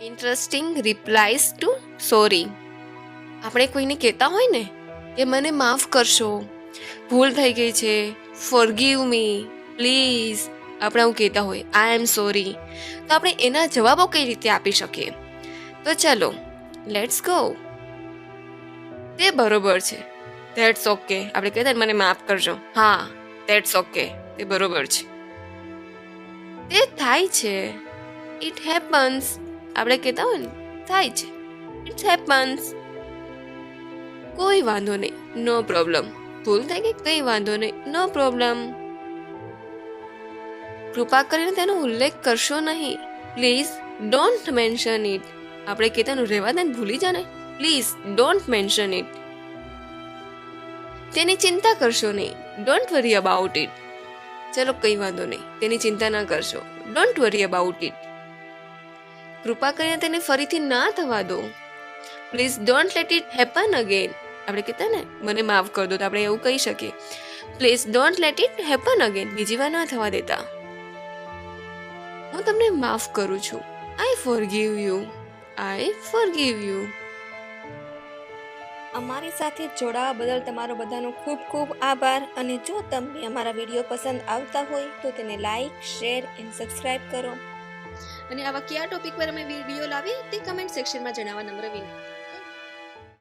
Interesting રિપ્લાયસ two sorry. આપણે કોઈને કહેતા હોય ને કે મને માફ કરશો, ભૂલ થઈ ગઈ છે, ફોરગીવ મી, પ્લીઝ, આપણે આવું કહેતા હોય આઈ એમ સોરી, તો આપણે એના જવાબો કઈ રીતે આપી શકીએ? તો ચલો લેટ્સ ગો. તે બરોબર છે, ધેટ્સ ઓકે. આપણે કહેતા મને માફ કરજો, હા ધેટ્સ ઓકે, તે બરોબર છે. તે થાય છે, ઇટ હેપન્સ. આપણે કહેતા હોય ને થાય છે, ઇટ્સ હેપન્સ. કોઈ વાંધો નહીં, નો પ્રોબ્લેમ. ભૂલ થઈ ગઈ, કંઈ વાંધો નહીં, નો પ્રોબ્લેમ. કૃપા કરીને તેનો ઉલ્લેખ કરશો નહીં, પ્લીઝ ડોન્ટ મેન્શન ઇટ. આપણે કહેતાનું રહેવા દે, ભૂલી જા ને, પ્લીઝ ડોન્ટ મેન્શન ઇટ. તેની ચિંતા કરશો નહીં, ડોન્ટ વરી અબાઉટ ઇટ. ચલો કંઈ વાંધો નહીં, તેની ચિંતા ના કરશો, ડોન્ટ વરી અબાઉટ ઇટ. કૃપા કરીને તેને ફરીથી ના થવા દો, please don't let it happen again. આપણે કહેતા ને મને માફ કર દો, તો આપણે એવું કહી શકીએ, please don't let it happen again. બીજી વાર ના થવા દેતા. હું તમને માફ કરું છું, I forgive you, I forgive you. અમારી સાથે જોડાવા બદલ તમારો બધાનો ખૂબ ખૂબ આભાર. અને જો તમને અમારા વિડીયો પસંદ આવતા હોય તો તેને લાઈક, શેર એન્ડ સબસ્ક્રાઇબ કરો. અને આવા કયા ટોપિક પર અમે વિડીયો લાવીએ તે કમેન્ટ સેક્શનમાં જણાવવા નમ્ર વિનંતી.